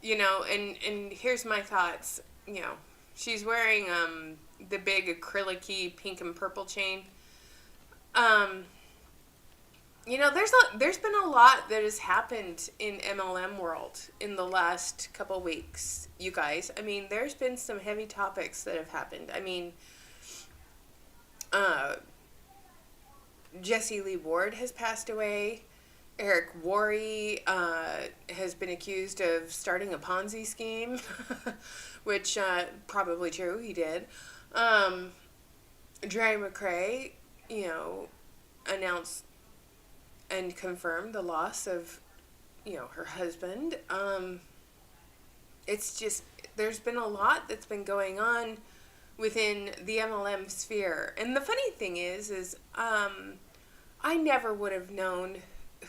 And here's my thoughts. She's wearing, the big acrylic-y pink and purple chain. Um, there's been a lot that has happened in MLM world in the last couple weeks, you guys. I mean, there's been some heavy topics that have happened. I mean, uh, Jesse Lee Ward has passed away. Eric Worre has been accused of starting a Ponzi scheme, which probably true, he did. Um, Dre McCrae, announced and confirmed the loss of, her husband. It's just, there's been a lot that's been going on within the MLM sphere. And the funny thing is I never would have known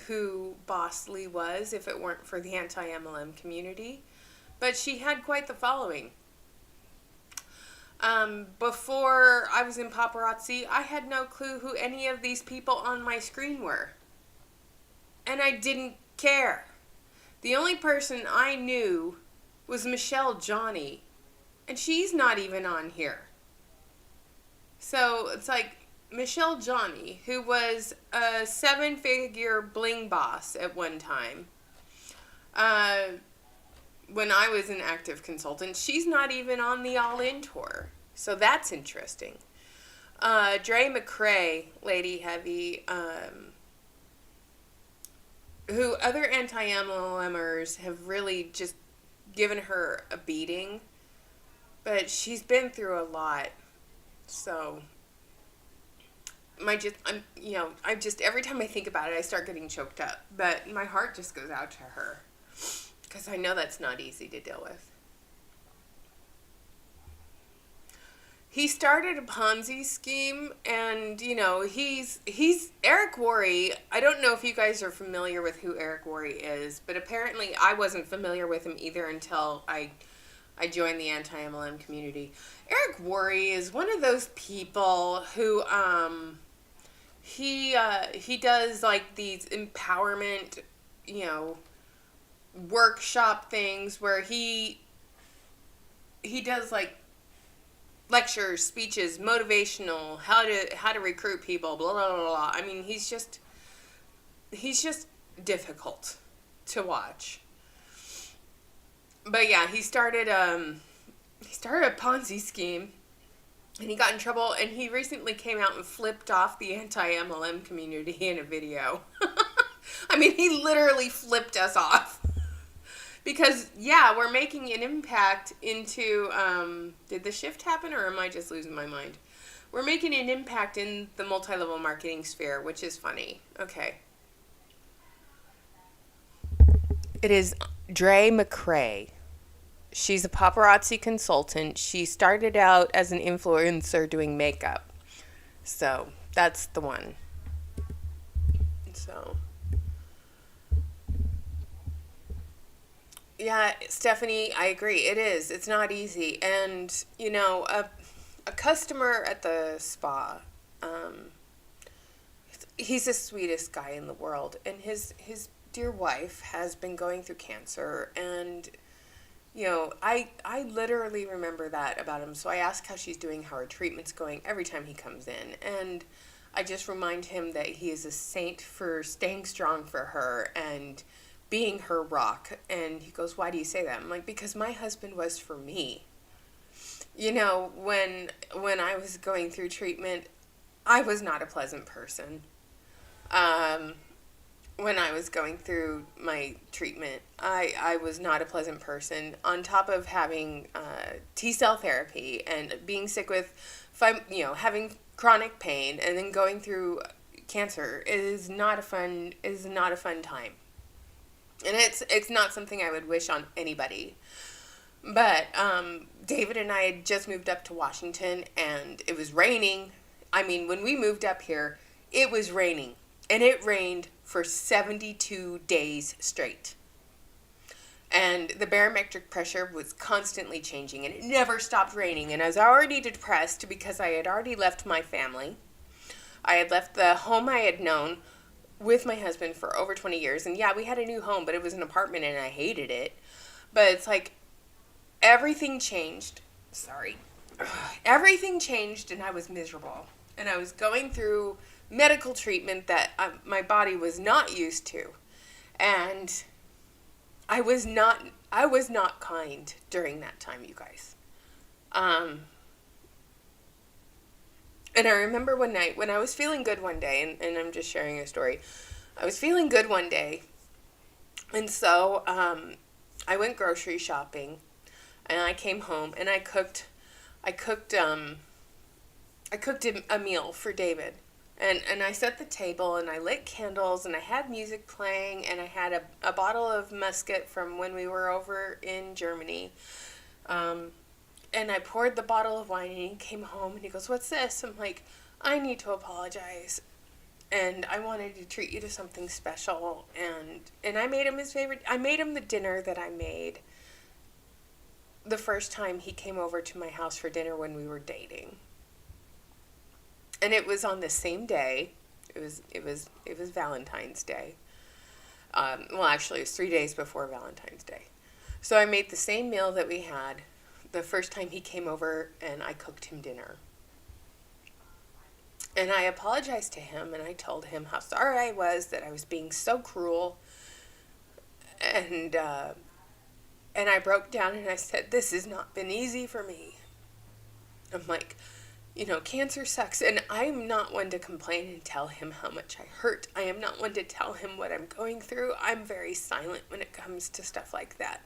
who Boss Lee was if it weren't for the anti-MLM community. But she had quite the following. Before I was in paparazzi, I had no clue who any of these people on my screen were. And I didn't care. The only person I knew was Michelle Johnny. And she's not even on here. So it's like Michelle Johnny, who was a 7-figure bling boss at one time, when I was an active consultant, she's not even on the All In tour. So that's interesting. Dre McCrae, Lady Heavy, who other anti-MLMers have really just given her a beating. But she's been through a lot. So every time I think about it, I start getting choked up. But my heart just goes out to her. Because I know that's not easy to deal with. He started a Ponzi scheme, and, he's Eric Worre. I don't know if you guys are familiar with who Eric Worre is, but apparently I wasn't familiar with him either until I joined the anti-MLM community. Eric Worre is one of those people who, he does, like, these empowerment, workshop things where he does, like, lectures, speeches, motivational, how to recruit people, blah, blah, blah, blah. I mean, he's just difficult to watch. But yeah, he started a Ponzi scheme, and he got in trouble, and he recently came out and flipped off the anti-MLM community in a video. I mean, he literally flipped us off. Because, yeah, we're making an impact into, did the shift happen, or am I just losing my mind? We're making an impact in the multi-level marketing sphere, which is funny. Okay. It is Dre McCrae. She's a paparazzi consultant. She started out as an influencer doing makeup. So, that's the one. So, yeah, Stephanie, I agree. It is. It's not easy. And, a customer at the spa, he's the sweetest guy in the world. And his dear wife has been going through cancer. And, I literally remember that about him. So I ask how she's doing, how her treatment's going every time he comes in. And I just remind him that he is a saint for staying strong for her and being her rock. And he goes, why do you say that? I'm like, because my husband was for me. When I was going through treatment, I was not a pleasant person. When I was going through my treatment, I was not a pleasant person. On top of having T-cell therapy and being sick with, having chronic pain and then going through cancer is not a fun time. And it's not something I would wish on anybody. But David and I had just moved up to Washington, and it was raining. I mean, when we moved up here, it was raining, and it rained for 72 days straight. And the barometric pressure was constantly changing, and it never stopped raining. And I was already depressed because I had already left my family. I had left the home I had known with my husband for over 20 years. And yeah, we had a new home, but it was an apartment and I hated it. But it's like everything changed. Sorry. Everything changed and I was miserable. And I was going through medical treatment that my body was not used to. And I was not kind during that time, you guys. And I remember one night when I was feeling good one day, and I'm just sharing a story. I was feeling good one day, and so I went grocery shopping, and I came home and I cooked a meal for David, and I set the table and I lit candles and I had music playing and I had a bottle of Muscat from when we were over in Germany. And I poured the bottle of wine and he came home and he goes, "What's this?" I'm like, "I need to apologize. And I wanted to treat you to something special." And I made him his favorite. I made him the dinner that I made the first time he came over to my house for dinner when we were dating. And it was on the same day. It was Valentine's Day. Well, actually, it was 3 days before Valentine's Day. So I made the same meal that we had the first time he came over, and I cooked him dinner. And I apologized to him, and I told him how sorry I was that I was being so cruel. And I broke down and I said, "This has not been easy for me." I'm like, cancer sucks. And I'm not one to complain and tell him how much I hurt. I am not one to tell him what I'm going through. I'm very silent when it comes to stuff like that.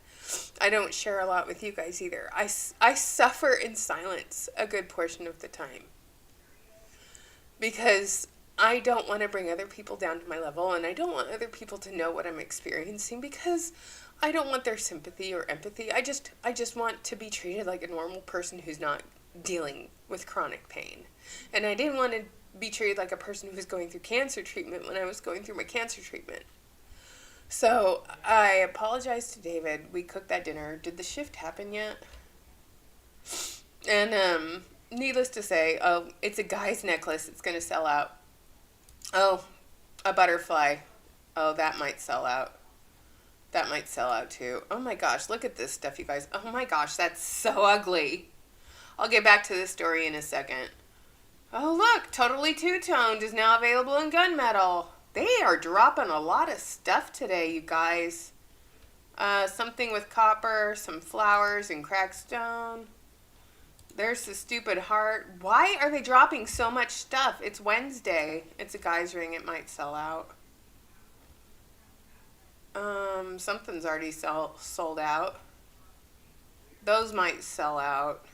I don't share a lot with you guys either. I suffer in silence a good portion of the time. Because I don't want to bring other people down to my level, and I don't want other people to know what I'm experiencing, because I don't want their sympathy or empathy. I just want to be treated like a normal person who's not dealing with chronic pain. And I didn't want to be treated like a person who was going through cancer treatment when I was going through my cancer treatment. So I apologized to David. We cooked that dinner. Did the shift happen yet? And needless to say, it's a guy's necklace. It's going to sell out. Oh, a butterfly. Oh, that might sell out. That might sell out too. Oh my gosh, look at this stuff, you guys. Oh my gosh, that's so ugly. I'll get back to this story in a second. Oh look, Totally Two-Toned is now available in gunmetal. They are dropping a lot of stuff today, you guys. Something with copper, some flowers, and crackstone. There's the stupid heart. Why are they dropping so much stuff? It's Wednesday. It's a guy's ring. It might sell out. Something's already sold out. Those might sell out.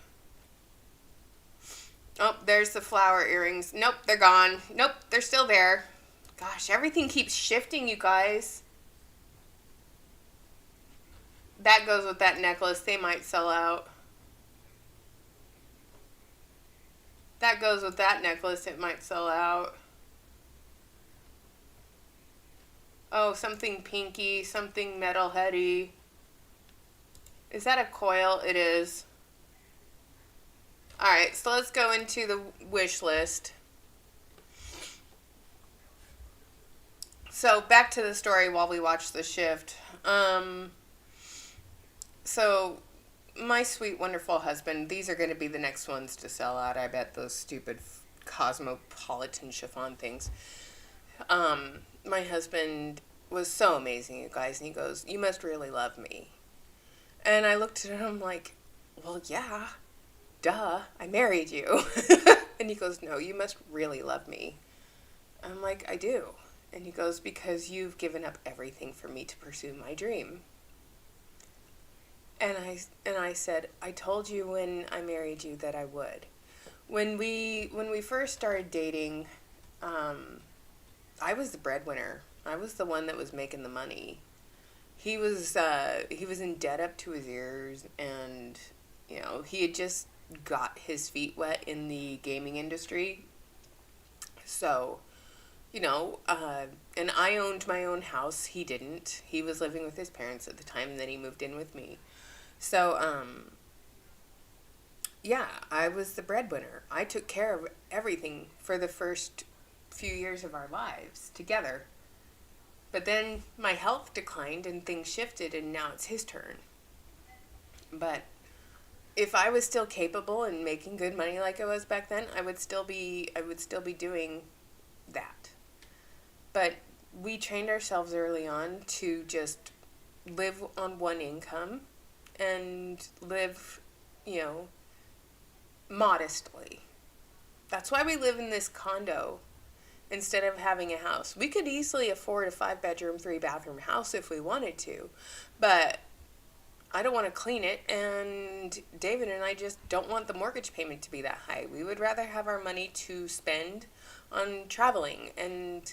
Oh, there's the flower earrings. Nope, they're gone. Nope, they're still there. Gosh, everything keeps shifting, you guys. That goes with that necklace. They might sell out. That goes with that necklace. It might sell out. Oh, something pinky, something metalheady. Is that a coil? It is. Alright, so let's go into the wish list. So, back to the story while we watch the shift. So, my sweet, wonderful husband, these are going to be the next ones to sell out, I bet, those stupid cosmopolitan chiffon things. My husband was so amazing, you guys, and he goes, "You must really love me." And I looked at him like, "Well, yeah, duh, I married you." And he goes, "No, you must really love me." I'm like, "I do." And he goes, "Because you've given up everything for me to pursue my dream." And I said, "I told you when I married you that I would." When we first started dating, I was the breadwinner. I was the one that was making the money. he was in debt up to his ears, and he had just got his feet wet in the gaming industry. So, and I owned my own house. He didn't. He was living with his parents at the time, and then he moved in with me. So, yeah, I was the breadwinner. I took care of everything for the first few years of our lives together. But then my health declined and things shifted, and now it's his turn. But if I was still capable and making good money like I was back then, I would still be doing that. But we trained ourselves early on to just live on one income and live, modestly. That's why we live in this condo instead of having a house. We could easily afford a 5-bedroom, 3-bathroom house if we wanted to, but I don't want to clean it, and David and I just don't want the mortgage payment to be that high. We would rather have our money to spend on traveling, and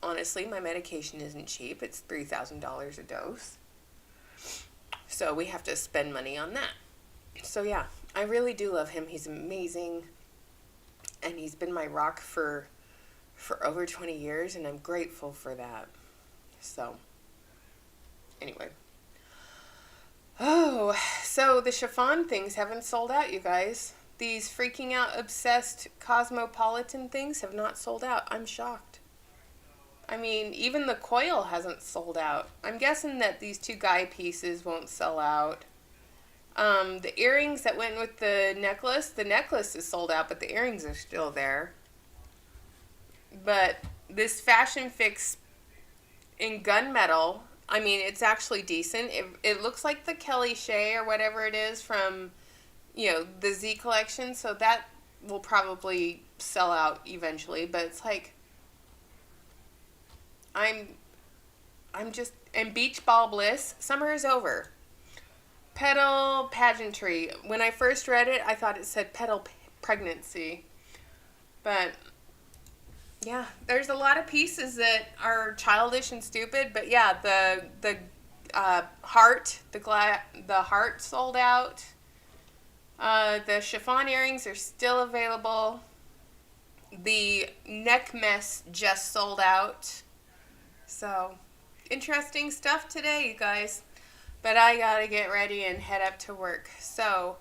honestly, my medication isn't cheap. It's $3,000 a dose, so we have to spend money on that. So yeah, I really do love him. He's amazing, and he's been my rock for over 20 years, and I'm grateful for that. So, anyway. Oh, so the chiffon things haven't sold out, you guys. These freaking out, obsessed, cosmopolitan things have not sold out. I'm shocked. I mean, even the coil hasn't sold out. I'm guessing that these 2 guy pieces won't sell out. The earrings that went with the necklace is sold out, but the earrings are still there. But this Fashion Fix in gunmetal, I mean, it's actually decent. It looks like the Kelly Shea or whatever it is from, the Z collection. So that will probably sell out eventually. But it's like, I'm just, and Beach Ball Bliss, summer is over. Petal Pageantry. When I first read it, I thought it said petal pregnancy. But yeah, there's a lot of pieces that are childish and stupid, but yeah, the heart, the heart sold out. The chiffon earrings are still available. The neck mess just sold out. So, interesting stuff today, you guys. But I gotta get ready and head up to work. So,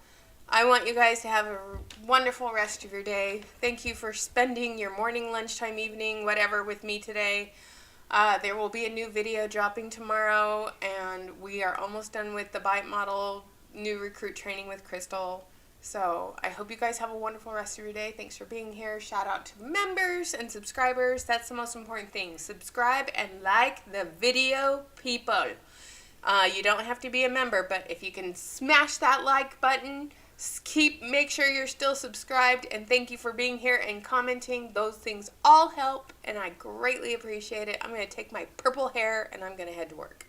I want you guys to have a wonderful rest of your day. Thank you for spending your morning, lunchtime, evening, whatever with me today. There will be a new video dropping tomorrow, and we are almost done with the bite model new recruit training with Crystal. So I hope you guys have a wonderful rest of your day. Thanks for being here. Shout out to members and subscribers. That's the most important thing. Subscribe and like the video, people. You don't have to be a member, but if you can smash that like button, make sure you're still subscribed, and thank you for being here and commenting. Those things all help, and I greatly appreciate it. I'm going to take my purple hair and I'm going to head to work.